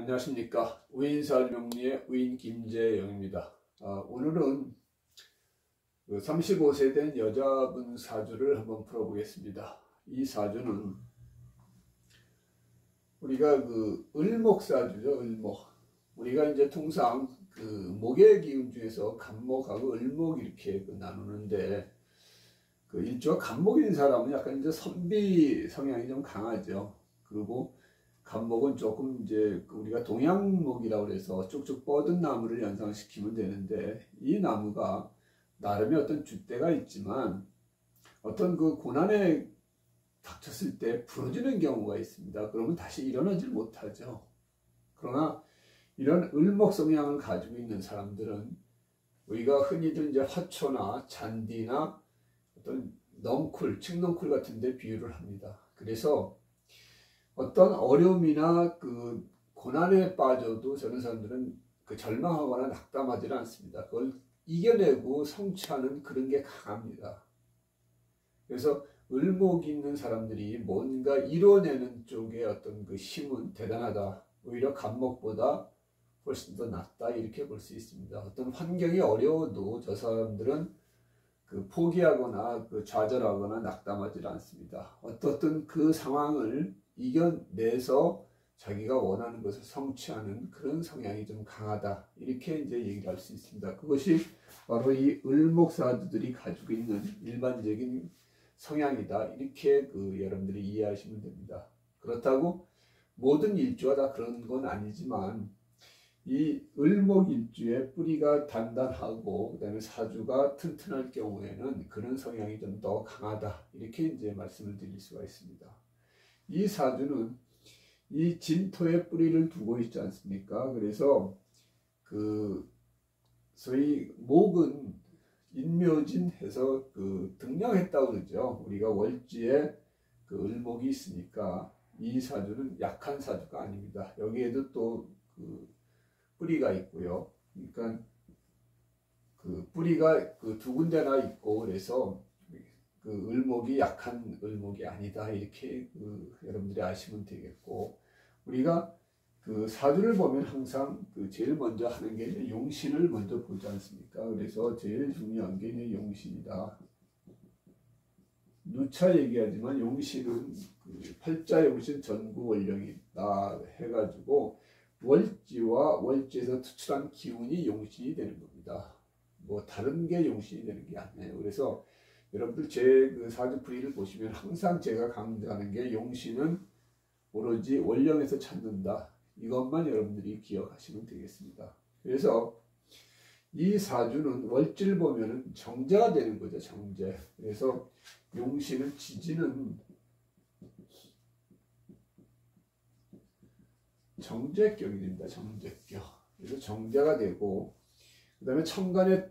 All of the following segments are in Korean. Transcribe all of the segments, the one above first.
안녕하십니까. 우인사명리의 우인 김재영입니다. 오늘은 35세 된 여자분 사주를 한번 풀어보겠습니다. 이 사주는 우리가 을목사주죠. 을목. 우리가 이제 통상 목의 기운 중에서 간목하고 을목 이렇게 나누는데, 일주가 간목인 사람은 약간 이제 선비 성향이 좀 강하죠. 그리고 간목은 조금 이제 우리가 동양목이라고 해서 쭉쭉 뻗은 나무를 연상시키면 되는데, 이 나무가 나름의 어떤 줏대가 있지만 어떤 고난에 닥쳤을 때 부러지는 경우가 있습니다. 그러면 다시 일어나질 못하죠. 그러나 이런 을목 성향을 가지고 있는 사람들은 우리가 흔히들 이제 화초나 잔디나 어떤 넝쿨, 칡넝쿨 같은 데 비유를 합니다. 그래서 어떤 어려움이나 고난에 빠져도 저런 사람들은 절망하거나 낙담하지는 않습니다. 그걸 이겨내고 성취하는 그런 게 강합니다. 그래서 을목이 있는 사람들이 뭔가 이뤄내는 쪽에 어떤 힘은 대단하다. 오히려 간목보다 훨씬 더 낫다. 이렇게 볼 수 있습니다. 어떤 환경이 어려워도 저 사람들은 포기하거나 좌절하거나 낙담하지 않습니다. 어떻든 그 상황을 이겨내서 자기가 원하는 것을 성취하는 그런 성향이 좀 강하다. 이렇게 이제 얘기를 할 수 있습니다. 그것이 바로 이 을목사주들이 가지고 있는 일반적인 성향이다. 이렇게 여러분들이 이해하시면 됩니다. 그렇다고 모든 일주가 다 그런 건 아니지만, 이 을목 일주의 뿌리가 단단하고 그다음에 사주가 튼튼할 경우에는 그런 성향이 좀 더 강하다. 이렇게 이제 말씀을 드릴 수가 있습니다. 이 사주는 이 진토에 뿌리를 두고 있지 않습니까? 그래서 소위 목은 인묘진해서 등량했다고 그러죠. 우리가 월지에 을목이 있으니까 이 사주는 약한 사주가 아닙니다. 여기에도 또 뿌리가 있고요. 그러니까 뿌리가 두 군데나 있고, 그래서 을목이 약한 을목이 아니다. 이렇게 여러분들이 아시면 되겠고, 우리가 사주를 보면 항상 제일 먼저 하는 게 용신을 먼저 보지 않습니까? 그래서 제일 중요한 게 용신이다. 누차 얘기하지만 용신은 팔자용신 전구원령이다 해가지고 월지와 월지에서 투출한 기운이 용신이 되는 겁니다. 뭐 다른 게 용신이 되는 게 아니에요. 그래서 여러분들 제 사주풀이를 보시면 항상 제가 강조하는 게 용신은 오로지 원령에서 찾는다. 이것만 여러분들이 기억하시면 되겠습니다. 그래서 이 사주는 월지를 보면은 정제가 되는 거죠. 정제. 그래서 용신은 지지는 정제격이 됩니다. 정제격. 그래서 정제가 되고, 그 다음에 천간에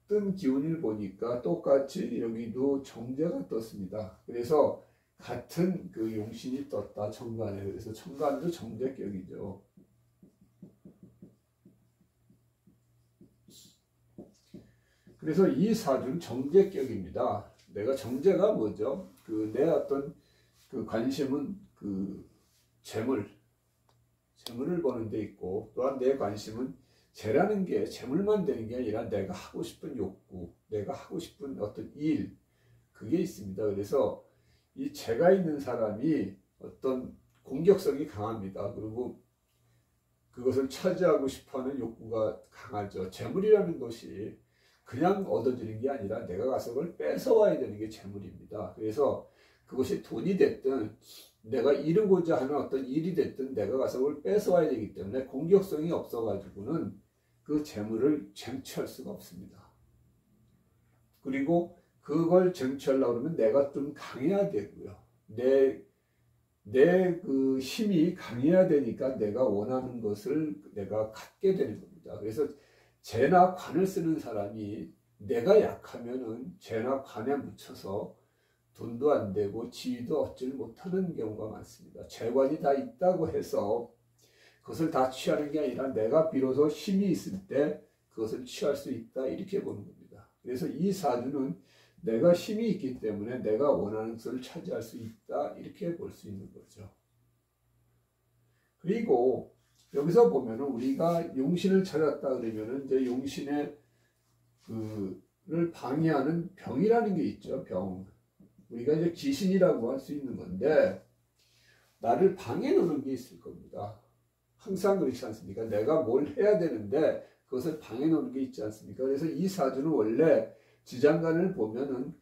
뜬 기운을 보니까 똑같이 여기도 정제가 떴습니다. 그래서 같은 용신이 떴다. 천간에. 그래서 천간도 정제격이죠. 그래서 이 사주는 정제격입니다. 내가 정제가 뭐죠? 내 어떤 관심은 재물을 보는 데 있고, 또한 내 관심은 재라는 게 재물만 되는 게 아니라 내가 하고 싶은 욕구, 내가 하고 싶은 어떤 일, 그게 있습니다. 그래서 이 재가 있는 사람이 어떤 공격성이 강합니다. 그리고 그것을 차지하고 싶어하는 욕구가 강하죠. 재물이라는 것이 그냥 얻어지는 게 아니라 내가 가서 그걸 뺏어와야 되는 게 재물입니다. 그래서 그것이 돈이 됐든 내가 이루고자 하는 어떤 일이 됐든 내가 가서 그걸 뺏어와야 되기 때문에 공격성이 없어가지고는 그 재물을 쟁취할 수가 없습니다. 그리고 그걸 쟁취하려고 그러면 내가 좀 강해야 되고요. 내 힘이 강해야 되니까 내가 원하는 것을 내가 갖게 되는 겁니다. 그래서 재나 관을 쓰는 사람이 내가 약하면은 재나 관에 묻혀서 돈도 안 되고 지위도 얻지를 못하는 경우가 많습니다. 재관이 다 있다고 해서 그것을 다 취하는 게 아니라 내가 비로소 힘이 있을 때 그것을 취할 수 있다. 이렇게 보는 겁니다. 그래서 이 사주는 내가 힘이 있기 때문에 내가 원하는 것을 차지할 수 있다. 이렇게 볼 수 있는 거죠. 그리고 여기서 보면은 우리가 용신을 찾았다 그러면은 이제 용신의 그를 방해하는 병이라는 게 있죠. 병. 우리가 이제 귀신이라고 할 수 있는 건데 나를 방해 놓는 게 있을 겁니다. 항상 그렇지 않습니까? 내가 뭘 해야 되는데 그것을 방해 놓는 게 있지 않습니까? 그래서 이 사주는 원래 지장간을 보면은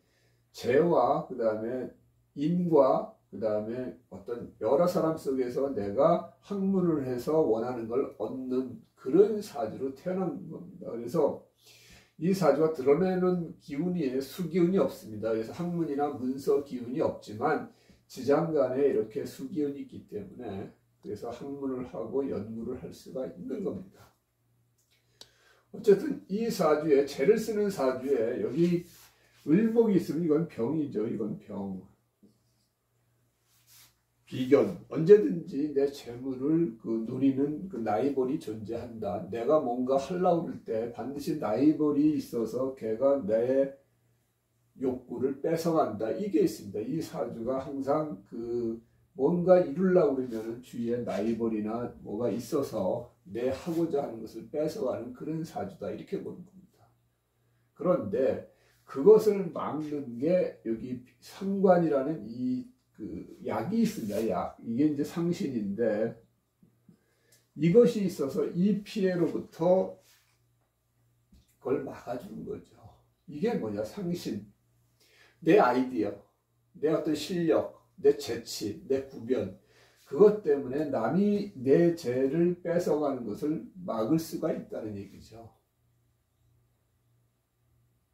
재와 그 다음에 인과 그 다음에 어떤 여러 사람 속에서 내가 학문을 해서 원하는 걸 얻는 그런 사주로 태어난 겁니다. 그래서 이 사주가 드러내는 기운이 수기운이 없습니다. 그래서 학문이나 문서 기운이 없지만 지장간에 이렇게 수기운이 있기 때문에 그래서 학문을 하고 연구를 할 수가 있는 겁니다. 어쨌든 이 사주에 재를 쓰는 사주에 여기 을목이 있으면 이건 병이죠. 이건 병. 비견. 언제든지 내 재물을 누리는 그 나이벌이 존재한다. 내가 뭔가 하려고 할 때 반드시 나이벌이 있어서 걔가 내 욕구를 뺏어간다. 이게 있습니다. 이 사주가 항상 뭔가 이루려고 그러면 주위에 나이벌이나 뭐가 있어서 내 하고자 하는 것을 뺏어가는 그런 사주다. 이렇게 보는 겁니다. 그런데 그것을 막는 게 여기 상관이라는 약이 있습니다. 약. 이게 이제 상신인데 이것이 있어서 이 피해로부터 그걸 막아주는 거죠. 이게 뭐냐? 상신. 내 아이디어, 내 어떤 실력, 내 재치, 내 구변 그것 때문에 남이 내 재를 뺏어가는 것을 막을 수가 있다는 얘기죠.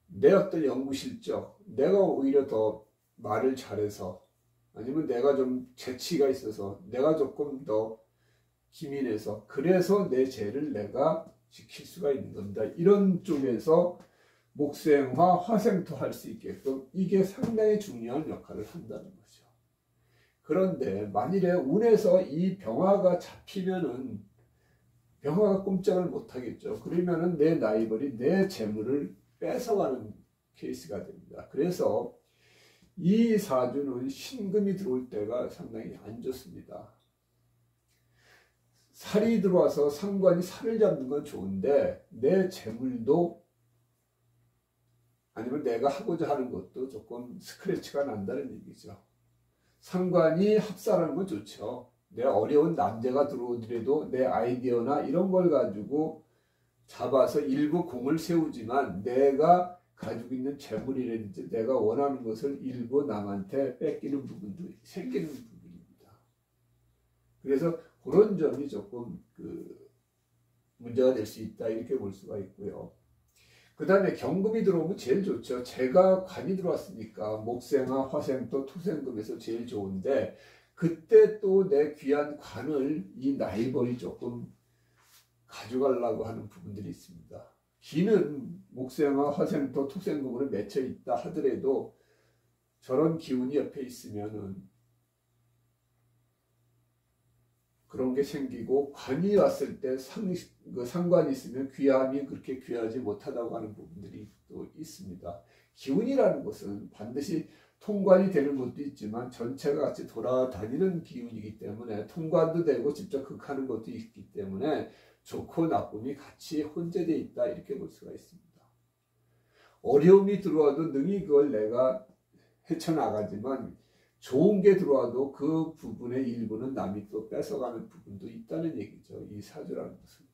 내 어떤 연구 실적, 내가 오히려 더 말을 잘해서 아니면 내가 좀 재치가 있어서 내가 조금 더 기민해서 그래서 내 재를 내가 지킬 수가 있는 겁니다. 이런 쪽에서 목생화, 화생토 할 수 있게끔 이게 상당히 중요한 역할을 한다는 거죠. 그런데 만일에 운에서 이 병화가 잡히면은 병화가 꼼짝을 못 하겠죠. 그러면은 내 나이벌이 내 재물을 뺏어가는 케이스가 됩니다. 그래서 이 사주는 신금이 들어올 때가 상당히 안 좋습니다. 살이 들어와서 상관이 살을 잡는 건 좋은데 내 재물도 아니면 내가 하고자 하는 것도 조금 스크래치가 난다는 얘기죠. 상관이 합사라는 건 좋죠. 내 어려운 난제가 들어오더라도 내 아이디어나 이런 걸 가지고 잡아서 일부 공을 세우지만 내가 가지고 있는 재물이라든지 내가 원하는 것을 일부 남한테 뺏기는 부분도 생기는 부분입니다. 그래서 그런 점이 조금 문제가 될 수 있다 이렇게 볼 수가 있고요. 그 다음에 경금이 들어오면 제일 좋죠. 재가 관이 들어왔으니까 목생화, 화생토, 토생금에서 제일 좋은데 그때 또 내 귀한 관을 이 나이벌이 조금 가져가려고 하는 부분들이 있습니다. 기는 목생화, 화생토, 토생금으로 맺혀 있다 하더라도 저런 기운이 옆에 있으면은 그런 게 생기고 관이 왔을 때 상관이 있으면 귀함이 그렇게 귀하지 못하다고 하는 부분들이 또 있습니다. 기운이라는 것은 반드시 통관이 되는 것도 있지만 전체가 같이 돌아다니는 기운이기 때문에 통관도 되고 직접 극하는 것도 있기 때문에 좋고 나쁨이 같이 혼재되어 있다 이렇게 볼 수가 있습니다. 어려움이 들어와도 능히 그걸 내가 헤쳐나가지만 좋은 게 들어와도 그 부분의 일부는 남이 또 뺏어가는 부분도 있다는 얘기죠. 이 사주라는 것은.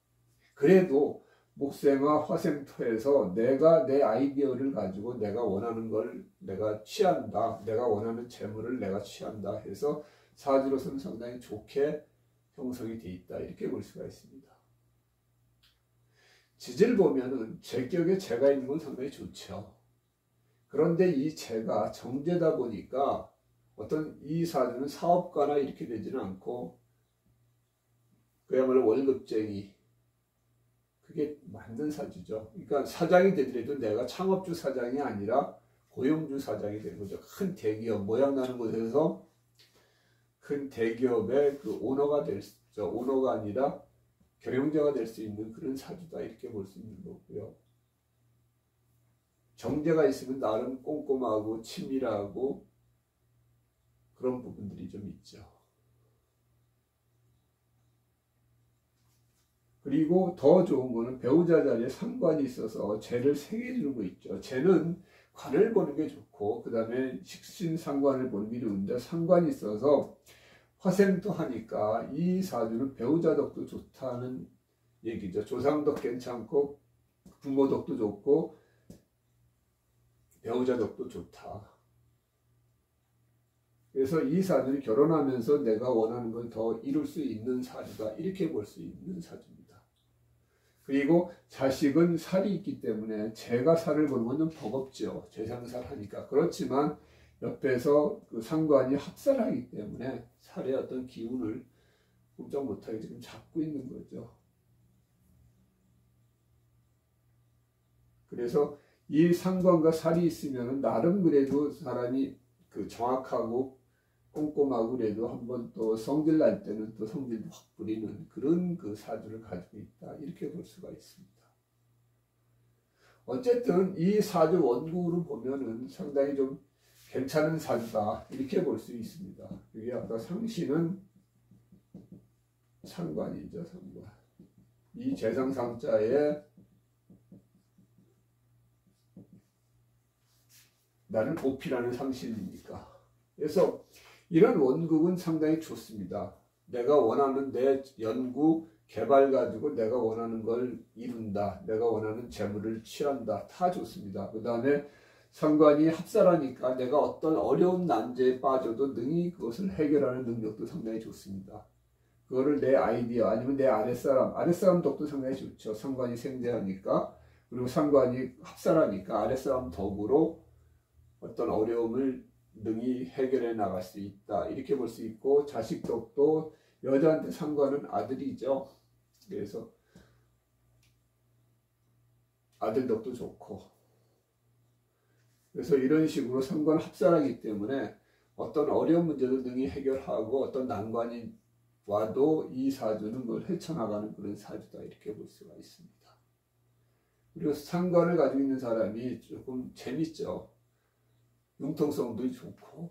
그래도 목생화 화생토에서 내가 내 아이디어를 가지고 내가 원하는 걸 내가 취한다. 내가 원하는 재물을 내가 취한다 해서 사주로서는 상당히 좋게 형성이 되어 있다. 이렇게 볼 수가 있습니다. 지지를 보면은 제격에 재가 있는 건 상당히 좋죠. 그런데 이 재가 정제다 보니까 어떤 이 사주는 사업가나 이렇게 되지는 않고 그야말로 월급쟁이 그게 맞는 사주죠. 그러니까 사장이 되더라도 내가 창업주 사장이 아니라 고용주 사장이 되는 거죠. 큰 대기업 모양 나는 곳에서 큰 대기업의 오너가 될 수 있죠. 오너가 아니라 경영자가 될 수 있는 그런 사주다 이렇게 볼 수 있는 거고요. 정제가 있으면 나름 꼼꼼하고 치밀하고 그런 부분들이 좀 있죠. 그리고 더 좋은 거는 배우자 자리에 상관이 있어서 재를 3개 주는 거 있죠. 재는 관을 보는 게 좋고 그 다음에 식신상관을 보는 게 좋은데 상관이 있어서 화생도 하니까 이 사주는 배우자 덕도 좋다는 얘기죠. 조상덕 괜찮고 부모덕도 좋고 배우자 덕도 좋다. 그래서 이 사주는 결혼하면서 내가 원하는 걸 더 이룰 수 있는 사주다. 이렇게 볼 수 있는 사주입니다. 그리고 자식은 살이 있기 때문에 제가 살을 보는 건 좀 버겁죠. 재상살 하니까. 그렇지만 옆에서 그 상관이 합살하기 때문에 살의 어떤 기운을 꼼짝 못하게 지금 잡고 있는 거죠. 그래서 이 상관과 살이 있으면 나름 그래도 사람이 그 정확하고 꼼꼼하고 그래도 한번 또 성질 날 때는 또 성질도 확 부리는 그런 그 사주를 가지고 있다. 이렇게 볼 수가 있습니다. 어쨌든 이 사주 원국으로 보면은 상당히 좀 괜찮은 사주다. 이렇게 볼 수 있습니다. 여기 아까 상신은 상관이죠. 상관. 이 재상상자에 나는 오피라는 상신이니까. 그래서 이런 원국은 상당히 좋습니다. 내가 원하는 내 연구, 개발 가지고 내가 원하는 걸 이룬다. 내가 원하는 재물을 취한다. 다 좋습니다. 그 다음에 상관이 합살하니까 내가 어떤 어려운 난제에 빠져도 능히 그것을 해결하는 능력도 상당히 좋습니다. 그거를 내 아이디어 아니면 내 아랫사람 덕도 상당히 좋죠. 상관이 생대하니까. 그리고 상관이 합살하니까 아랫사람 덕으로 어떤 어려움을 능히 해결해 나갈 수 있다. 이렇게 볼 수 있고 자식 덕도 여자한테 상관은 아들이죠. 그래서 아들 덕도 좋고 그래서 이런 식으로 상관 합살하기 때문에 어떤 어려운 문제도 능히 해결하고 어떤 난관이 와도 이 사주는 뭘 헤쳐나가는 그런 사주다. 이렇게 볼 수가 있습니다. 그리고 상관을 가지고 있는 사람이 조금 재밌죠. 융통성도 좋고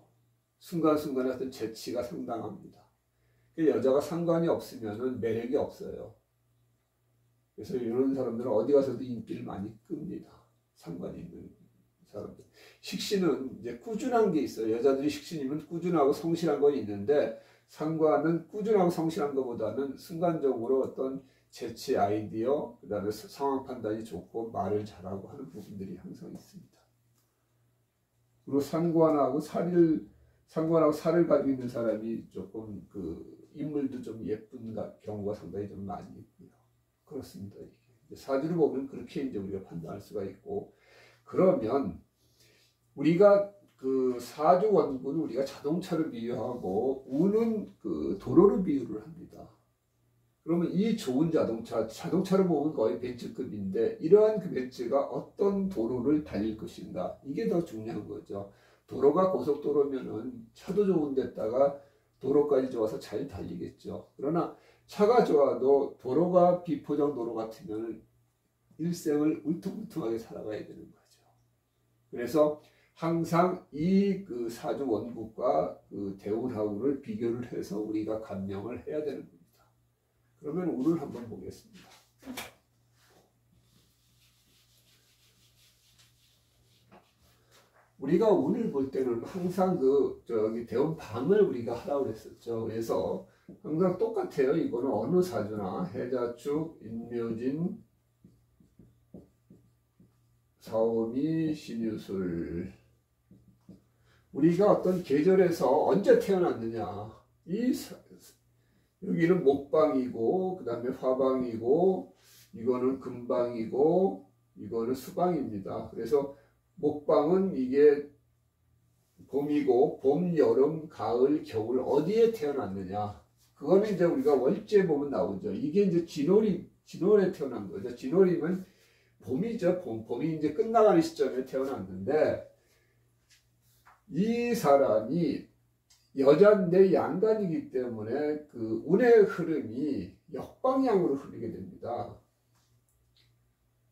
순간순간에 어떤 재치가 상당합니다. 여자가 상관이 없으면 매력이 없어요. 그래서 이런 사람들은 어디 가서도 인기를 많이 끕니다. 상관이 있는 사람들. 식신은 이제 꾸준한 게 있어요. 여자들이 식신이면 꾸준하고 성실한 건 있는데 상관은 꾸준하고 성실한 것보다는 순간적으로 어떤 재치, 아이디어, 그 다음에 상황 판단이 좋고 말을 잘하고 하는 부분들이 항상 있습니다. 그리고 상관하고 살을 가지고 있는 사람이 조금 그 인물도 좀 예쁜 경우가 상당히 좀 많이 있고요. 그렇습니다. 이게 사주를 보면 그렇게 이제 우리가 판단할 수가 있고, 그러면 우리가 그 사주 원군은 우리가 자동차를 비유하고 운은 그 도로를 비유를 합니다. 그러면 이 좋은 자동차를 보면 거의 벤츠급인데 이러한 그 벤츠가 어떤 도로를 달릴 것인가, 이게 더 중요한 거죠. 도로가 고속도로면은 차도 좋은 데다가 도로까지 좋아서 잘 달리겠죠. 그러나 차가 좋아도 도로가 비포장 도로 같으면 일생을 울퉁불퉁하게 살아가야 되는 거죠. 그래서 항상 이 그 사주 원국과 그 대운하우를 비교를 해서 우리가 감명을 해야 되는 겁니다. 그러면 운을 한번 보겠습니다. 우리가 운을 볼 때는 항상 저기 대운방을 우리가 하라고 그랬었죠. 그래서 항상 똑같아요. 이거는 어느 사주나 해자축, 인묘진, 사오미, 신유술. 우리가 어떤 계절에서 언제 태어났느냐. 여기는 목방이고, 그 다음에 화방이고, 이거는 금방이고, 이거는 수방입니다. 그래서 목방은 이게 봄이고, 봄, 여름, 가을, 겨울 어디에 태어났느냐. 그거는 이제 우리가 월지에 보면 나오죠. 이게 이제 진월에 태어난 거죠. 진월이면 봄이죠. 봄이 이제 끝나가는 시점에 태어났는데, 이 사람이 여자인데 양간이기 때문에 그 운의 흐름이 역방향으로 흐르게 됩니다.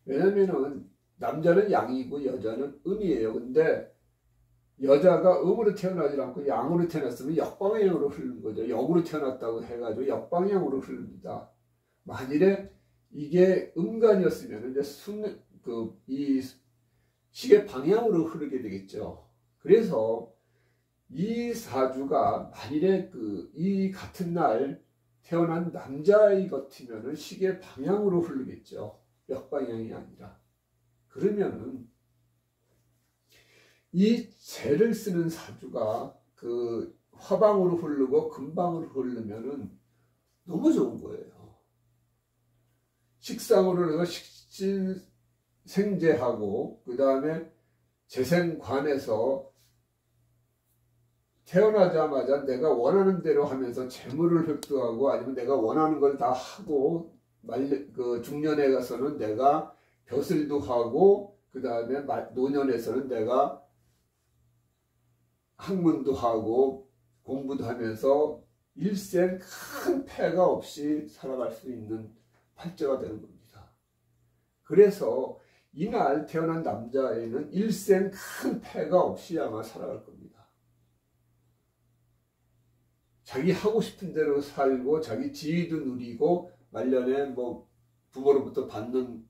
왜냐면은 남자는 양이고 여자는 음이에요. 근데 여자가 음으로 태어나지 않고 양으로 태어났으면 역방향으로 흐르는 거죠. 역으로 태어났다고 해가지고 역방향으로 흐릅니다. 만일에 이게 음간이었으면 이제 이 시계 방향으로 흐르게 되겠죠. 그래서 이 사주가 만일에 이 같은 날 태어난 남자아이 같으면은 시계 방향으로 흐르겠죠. 역방향이 아니라. 그러면은 이 재를 쓰는 사주가 화방으로 흐르고 금방으로 흐르면은 너무 좋은 거예요. 식상으로 해서 식신생재하고 그 다음에 재생관에서 태어나자마자 내가 원하는 대로 하면서 재물을 획득하고 아니면 내가 원하는 걸 다 하고 중년에 가서는 내가 벼슬도 하고 그 다음에 노년에서는 내가 학문도 하고 공부도 하면서 일생 큰 폐가 없이 살아갈 수 있는 팔자가 되는 겁니다. 그래서 이날 태어난 남자애는 일생 큰 폐가 없이 아마 살아갈 겁니다. 자기 하고 싶은 대로 살고 자기 지위도 누리고 말년에 부모로부터 받는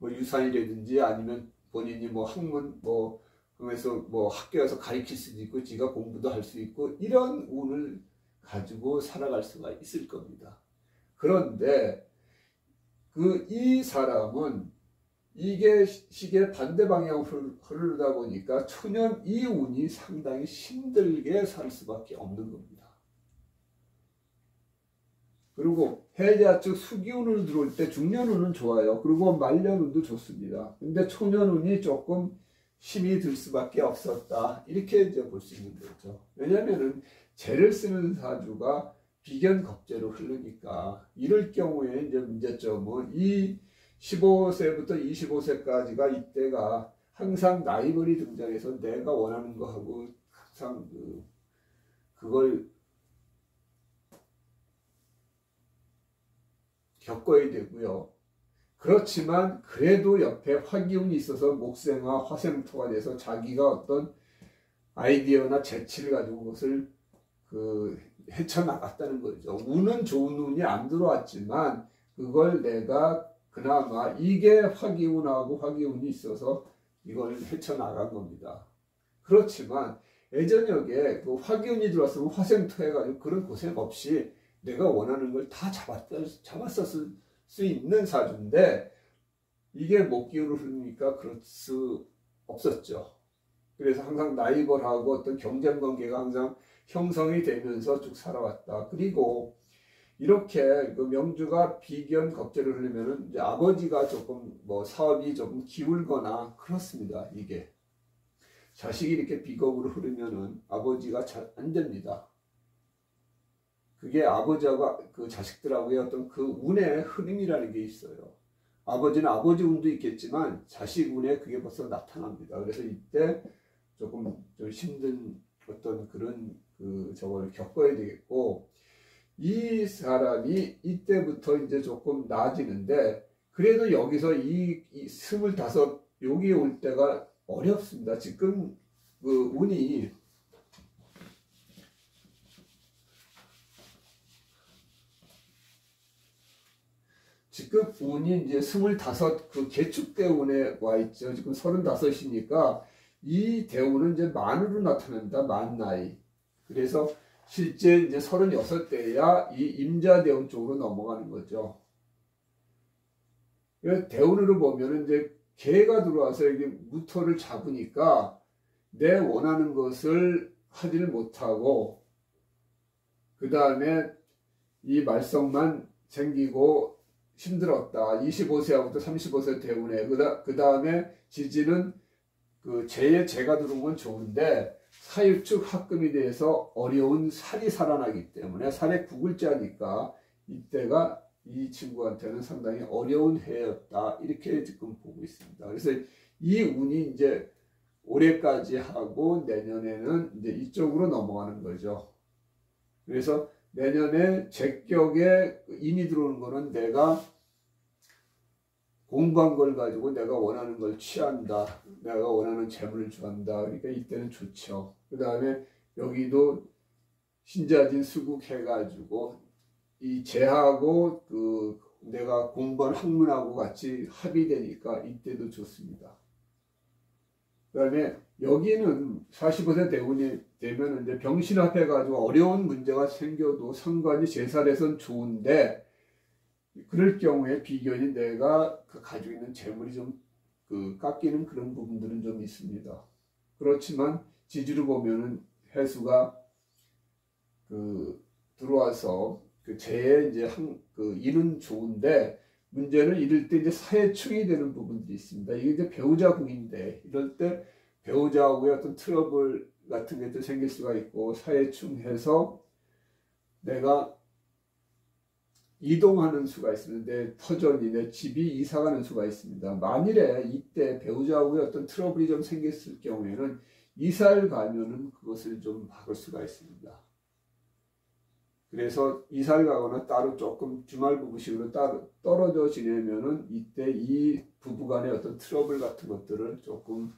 유산이라든지 아니면 본인이 학문 그래서 학교에서 가르칠 수도 있고 지가 공부도 할 수 있고 이런 운을 가지고 살아갈 수가 있을 겁니다. 그런데 이 사람은 이게 시계 반대 방향으로 흐르다 보니까 초년 이 운이 상당히 힘들게 살 수밖에 없는 겁니다. 그리고 해자축 수기운으로 들어올 때 중년운은 좋아요. 그리고 말년운도 좋습니다. 근데 초년운이 조금 힘이 들 수밖에 없었다. 이렇게 이제 볼 수 있는 거죠. 왜냐면은 재를 쓰는 사주가 비견겁재로 흐르니까 이럴 경우에 이제 문제점은 이 15세부터 25세까지가 이때가 항상 나이벌이 등장해서 내가 원하는 거 하고 항상 그걸 겪어야 되고요. 그렇지만 그래도 옆에 화기운이 있어서 목생화 화생토가 돼서 자기가 어떤 아이디어나 재치를 가지고 그것을 헤쳐나갔다는 거죠. 운은 좋은 운이 안 들어왔지만 그걸 내가 그나마 이게 화기운하고 화기운이 있어서 이걸 헤쳐나간 겁니다. 그렇지만 예전역에 화기운이 들어왔으면 화생토 해가지고 그런 고생 없이 내가 원하는 걸 다 잡았었을 수 있는 사주인데 이게 목기운으로 흐르니까 그럴 수 없었죠. 그래서 항상 라이벌하고 어떤 경쟁관계가 항상 형성이 되면서 쭉 살아왔다. 그리고 이렇게 명주가 비견 겁재를 흐르면은 이제 아버지가 조금 사업이 조금 기울거나 그렇습니다. 이게 자식이 이렇게 비겁으로 흐르면은 아버지가 잘 안 됩니다. 그게 아버지하고 자식들하고의 어떤 운의 흐름이라는 게 있어요. 아버지는 아버지 운도 있겠지만 자식 운에 그게 벌써 나타납니다. 그래서 이때 조금 좀 힘든 어떤 그런 저걸 겪어야 되겠고, 이 사람이 이때부터 이제 조금 나아지는데, 그래도 여기서 이 25, 여기 올 때가 어렵습니다. 지금 운이 지금 운이 이제 25 개축 대운에 와 있죠. 지금 35이니까 이 대운은 이제 만으로 나타난다. 만 나이. 그래서 실제 이제 36대야 이 임자 대운 쪽으로 넘어가는 거죠. 대운으로 보면은 이제 개가 들어와서 여기 무토를 잡으니까 내 원하는 것을 하지를 못하고 그 다음에 이 말썽만 생기고 힘들었다. 25세하고부터 35세 대운에 그 다음에 지지는 재가 들어온 건 좋은데 사유축 합금이 돼서 어려운 살이 살아나기 때문에 살의 구글자니까 이때가 이 친구한테는 상당히 어려운 해였다. 이렇게 지금 보고 있습니다. 그래서 이 운이 이제 올해까지 하고 내년에는 이제 이쪽으로 넘어가는 거죠. 그래서 내년에 제격에 인이 들어오는 거는 내가 공부한 걸 가지고 내가 원하는 걸 취한다. 내가 원하는 재물을 좋아한다. 그러니까 이때는 좋죠. 그 다음에 여기도 신자진 수국 해가지고 이 재하고 내가 공부한 학문하고 같이 합의되니까 이때도 좋습니다. 그 다음에 여기는 45세 대운이 되면 이제 병신합해가지고 어려운 문제가 생겨도 상관이 제살에선 좋은데, 그럴 경우에 비견이 내가 가지고 있는 재물이 좀 깎이는 그런 부분들은 좀 있습니다. 그렇지만 지지로 보면은 해수가 들어와서 재에 이제 일은 좋은데, 문제는 이럴 때 이제 사회충이 되는 부분들이 있습니다. 이게 이제 배우자 궁인데, 이럴 때 배우자하고의 어떤 트러블 같은 게 또 생길 수가 있고, 사회충해서 내가 이동하는 수가 있는데, 터전이 내 집이 이사가는 수가 있습니다. 만일에 이때 배우자하고의 어떤 트러블이 좀 생겼을 경우에는 이사를 가면은 그것을 좀 막을 수가 있습니다. 그래서 이사를 가거나 따로 조금 주말 부부식으로 따로 떨어져 지내면은 이때 이 부부 간의 어떤 트러블 같은 것들을 조금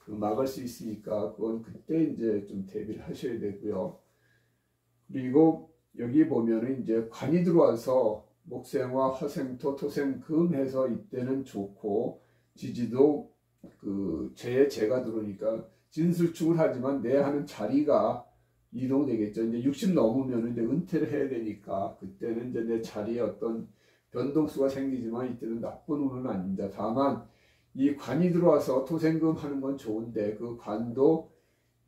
막을 수 있으니까 그건 그때 이제 좀 대비를 하셔야 되고요. 그리고 여기 보면은 이제 관이 들어와서 목생화, 화생토, 토생금 해서 이때는 좋고, 지지도 재가 들어오니까 진술충을 하지만 내 하는 자리가 이동되겠죠. 이제 60 넘으면 이제 은퇴를 해야 되니까 그때는 이제 내 자리에 어떤 변동수가 생기지만 이때는 나쁜 운은 아닙니다. 다만 이 관이 들어와서 토생금 하는 건 좋은데, 그 관도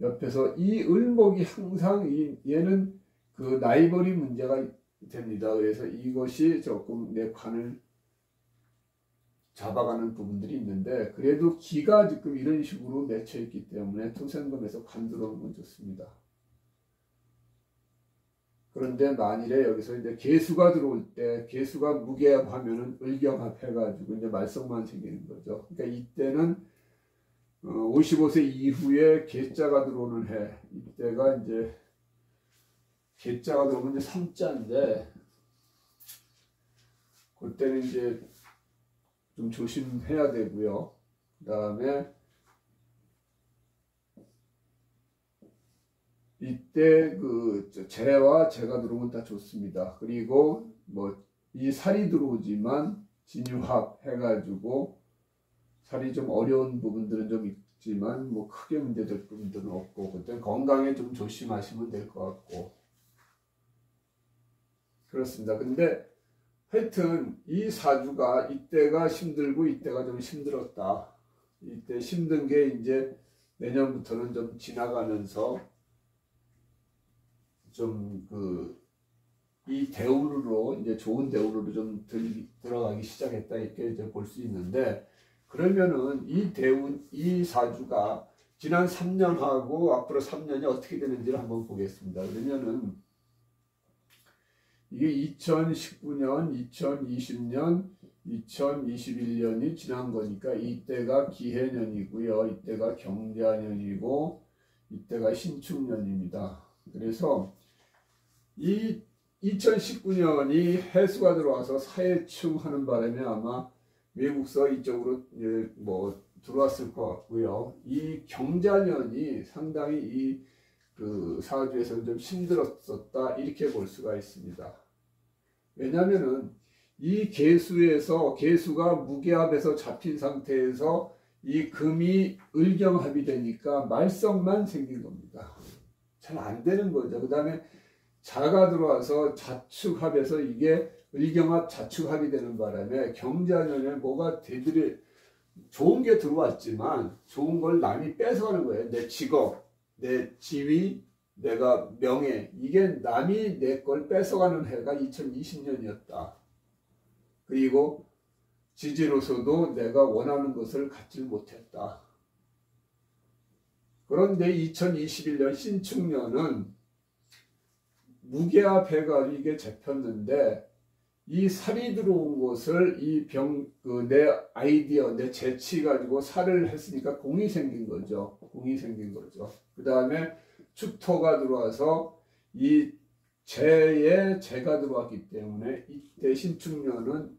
옆에서 이 을목이 항상 얘는 나이버리 문제가 됩니다. 그래서 이것이 조금 내 관을 잡아가는 부분들이 있는데, 그래도 기가 지금 이런 식으로 맺혀 있기 때문에 토생금에서 관 들어오는 건 좋습니다. 그런데 만일에 여기서 이제 개수가 들어올 때, 개수가 무게합하면은 을경합 해가지고 이제 말썽만 생기는 거죠. 그러니까 이때는 55세 이후에 개자가 들어오는 해, 이때가 이제 개자가 들어오면 이제 삼자인데, 그때는 이제 좀 조심해야 되고요. 그 다음에 이때 재와 재가 들어오면 다 좋습니다. 그리고 이 살이 들어오지만 진유합 해가지고 살이 좀 어려운 부분들은 좀 있지만 크게 문제될 부분들은 없고, 그때 건강에 좀 조심하시면 될 것 같고 그렇습니다. 근데 하여튼 이 사주가 이때가 힘들고 이때가 좀 힘들었다. 이때 힘든 게 이제 내년부터는 좀 지나가면서 좀 이 대우로 이제 좋은 대우로 좀 들어가기 시작했다, 이렇게 이제 볼 수 있는데, 그러면은 이 사주가 지난 3년하고 앞으로 3년이 어떻게 되는지를 한번 보겠습니다. 그러면은 이게 2019년, 2020년, 2021년이 지난 거니까 이때가 기해년이고요. 이때가 경자년이고 이때가 신축년입니다. 그래서 이 2019년이 해수가 들어와서 사해충 하는 바람에 아마 외국서 이쪽으로 들어왔을 것 같고요. 이 경자년이 상당히 이 사주에서는 좀 힘들었었다, 이렇게 볼 수가 있습니다. 왜냐면은 이 개수가 무게합에서 잡힌 상태에서 이 금이 을경합이 되니까 말썽만 생긴 겁니다. 잘 안 되는 거죠. 그 다음에 자가 들어와서 자축합에서 이게 을경합 자축합이 되는 바람에 경자년에 뭐가 좋은 게 들어왔지만 좋은 걸 남이 뺏어가는 거예요. 내 직업, 내 지위, 내가 명예, 이게 남이 내 걸 뺏어가는 해가 2020년이었다. 그리고 지지로서도 내가 원하는 것을 갖지 못했다. 그런데 2021년 신축년은 무게와 배가 이게 잡혔는데, 이 살이 들어온 것을 내 아이디어, 내 재치 가지고 살을 했으니까 공이 생긴 거죠. 그 다음에 축토가 들어와서 이 재에 재가 들어왔기 때문에 이때 신축년은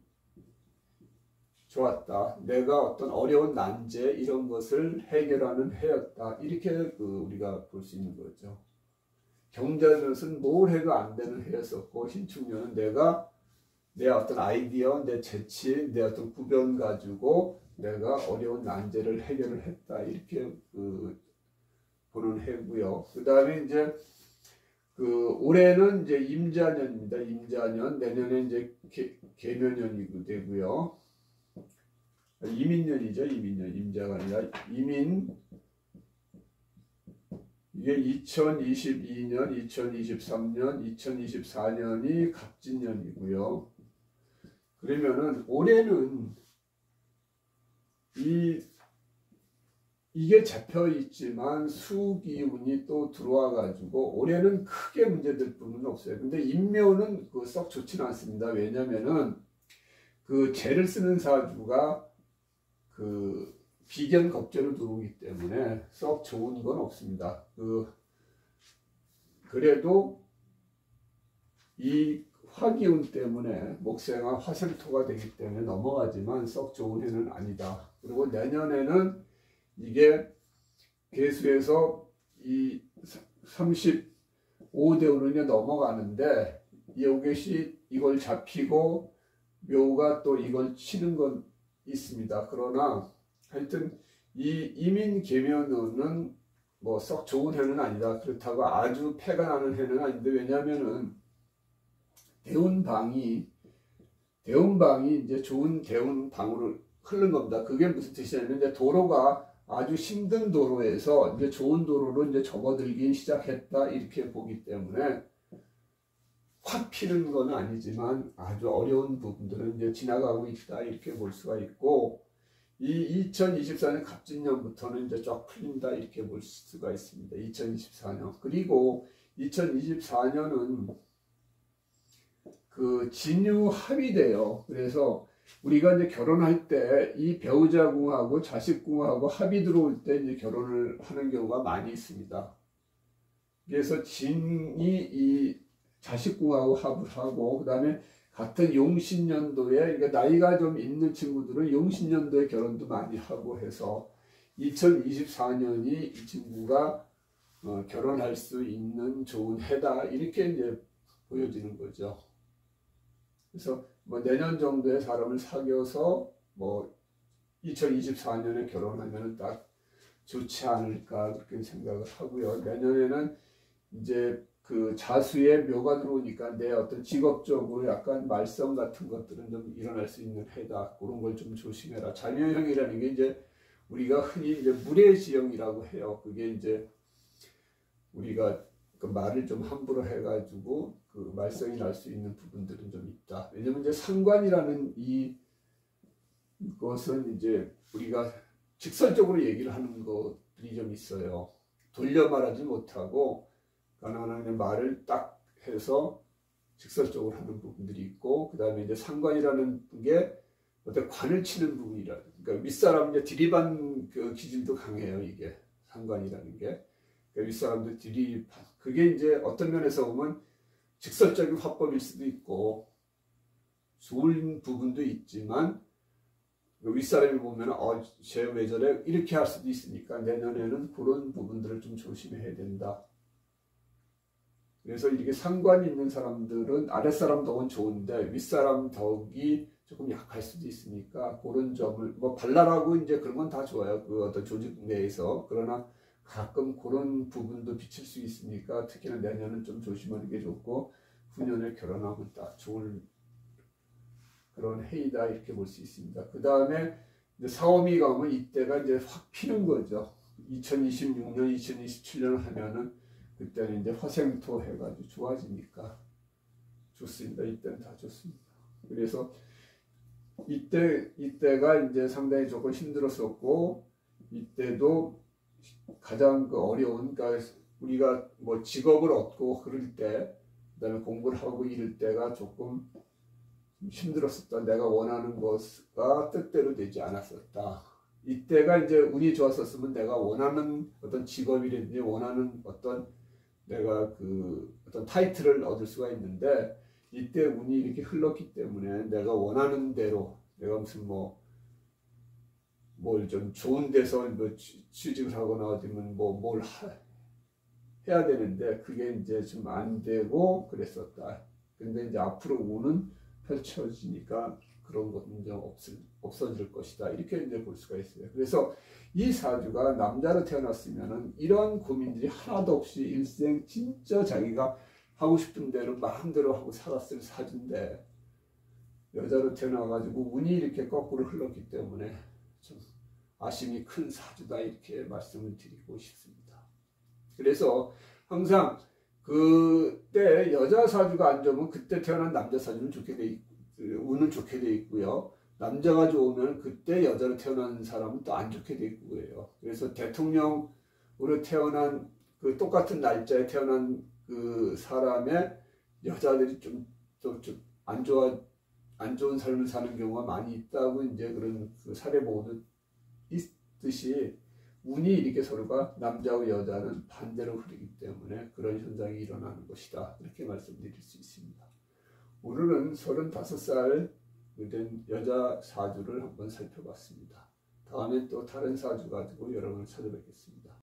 좋았다. 내가 어떤 어려운 난제 이런 것을 해결하는 해였다. 이렇게 우리가 볼 수 있는 거죠. 경자년은 뭘 해도 안 되는 해였었고, 신축년은 내가 내 어떤 아이디어, 내 재치, 내 어떤 구변 가지고 내가 어려운 난제를 해결을 했다 이렇게 보는 해고요. 그 다음에 이제 올해는 이제 임자년입니다. 임자년, 내년에 이제 계묘년이 되고요. 이민년이죠. 이민년, 임자가 아니라 이민. 이게 2022년, 2023년, 2024년이 갑진년이고요. 그러면은 올해는 이게 잡혀 있지만 수기운이 또 들어와 가지고 올해는 크게 문제될 부분은 없어요. 근데 인묘는 썩 좋지는 않습니다. 왜냐면은 재를 쓰는 사주가 비견 겁재로 들어오기 때문에 썩 좋은 건 없습니다. 그래도 이 화기운 때문에 목생화 화생토가 되기 때문에 넘어가지만 썩 좋은 해는 아니다. 그리고 내년에는 이게 계수에서 이 35대운이 넘어가는데 이것이 이걸 잡히고 묘가 또 이걸 치는 건 있습니다. 그러나 하여튼 이 이민계묘는 뭐 썩 좋은 해는 아니다. 그렇다고 아주 패가 나는 해는 아닌데, 왜냐하면은 대운방이 이제 좋은 대운방으로 흐른 겁니다. 그게 무슨 뜻이냐면 이제 도로가 아주 힘든 도로에서 이제 좋은 도로로 이제 접어들기 시작했다 이렇게 보기 때문에 확 피는 건 아니지만 아주 어려운 부분들은 이제 지나가고 있다 이렇게 볼 수가 있고, 이 2024년 갑진년부터는 이제 쫙 풀린다 이렇게 볼 수가 있습니다. 2024년. 그리고 2024년은 진유합이 돼요. 그래서 우리가 이제 결혼할 때 이 배우자궁하고 자식궁하고 합이 들어올 때 이제 결혼을 하는 경우가 많이 있습니다. 그래서 진이 이 자식궁하고 합을 하고, 그 다음에 같은 용신년도에, 그러니까 나이가 좀 있는 친구들은 용신년도에 결혼도 많이 하고 해서 2024년이 이 친구가 결혼할 수 있는 좋은 해다 이렇게 이제 보여지는 거죠. 그래서 뭐 내년 정도에 사람을 사귀어서 뭐 2024년에 결혼하면 딱 좋지 않을까 그렇게 생각을 하고요. 내년에는 이제 자수의 묘가 들어오니까 내 어떤 직업적으로 약간 말썽 같은 것들은 좀 일어날 수 있는 해다. 그런 걸 좀 조심해라. 자묘형이라는 게 이제 우리가 흔히 이제 무례지형이라고 해요. 그게 이제 우리가 말을 좀 함부로 해가지고 말썽이 날 수 있는 부분들은 좀 있다. 왜냐면 이제 상관이라는 이것은 이제 우리가 직설적으로 얘기를 하는 것들이 좀 있어요. 돌려 말하지 못하고 가난하게 말을 딱 해서 직설적으로 하는 부분들이 있고, 그 다음에 이제 상관이라는 게 어떤 관을 치는 부분이라, 그러니까 윗사람 이제 디리반 기질도 강해요. 이게 상관이라는 게. 그러니까 윗사람들 디리반, 그게 이제 어떤 면에서 보면 직설적인 화법일 수도 있고 좋은 부분도 있지만, 윗사람이 보면 쟤 왜 저래 이렇게 할 수도 있으니까 내년에는 그런 부분들을 좀 조심해야 된다. 그래서 이렇게 상관이 있는 사람들은 아랫사람 덕은 좋은데 윗사람 덕이 조금 약할 수도 있으니까 그런 점을 뭐 발랄하고 이제 그런 건 다 좋아요. 어떤 조직 내에서. 그러나 가끔 그런 부분도 비칠 수 있으니까 특히나 내년은 좀 조심하는 게 좋고, 후년에 결혼하면 딱 좋을 그런 해이다 이렇게 볼 수 있습니다. 그 다음에 사오미가 오면 이때가 이제 확 피는 거죠. 2026년, 2027년 하면은 그때는 이제 화생토 해가지고 좋아지니까 좋습니다. 이때는 다 좋습니다. 그래서 이때가 이제 상당히 조금 힘들었었고, 이때도 가장 어려운, 그러니까 우리가 뭐 직업을 얻고 그럴 때, 그다음에 공부를 하고 이럴 때가 조금 힘들었었다. 내가 원하는 것과 뜻대로 되지 않았었다. 이때가 이제 운이 좋았었으면 내가 원하는 어떤 직업이라든지 원하는 어떤 내가 어떤 타이틀을 얻을 수가 있는데, 이때 운이 이렇게 흘렀기 때문에 내가 원하는 대로 내가 무슨 뭘 좀 좋은 데서 뭐 취직을 하거나 어디면 뭘 해야 되는데 그게 이제 좀 안 되고 그랬었다. 근데 이제 앞으로 운은 펼쳐지니까 그런 것은 이제 없어질 것이다. 이렇게 이제 볼 수가 있어요. 그래서 이 사주가 남자로 태어났으면은 이런 고민들이 하나도 없이 일생 진짜 자기가 하고 싶은 대로 마음대로 하고 살았을 사주인데 여자로 태어나가지고 운이 이렇게 거꾸로 흘렀기 때문에 좀 아쉬움이 큰 사주다 이렇게 말씀을 드리고 싶습니다. 그래서 항상 그때 여자 사주가 안 좋으면 그때 태어난 남자 사주는 좋게 돼 있고 운은 좋게 돼 있고요. 남자가 좋으면 그때 여자로 태어난 사람은 또 안 좋게 돼 있고 그래요. 그래서 대통령으로 태어난 그 똑같은 날짜에 태어난 그 사람의 여자들이 좀 안 좋은 삶을 사는 경우가 많이 있다고 이제 그런 그 사례 보고도 있듯이 운이 이렇게 서로가 남자와 여자는 반대로 흐르기 때문에 그런 현상이 일어나는 것이다. 이렇게 말씀드릴 수 있습니다. 오늘은 35살 된 여자 사주를 한번 살펴봤습니다. 다음에 또 다른 사주 가지고 여러분을 찾아뵙겠습니다.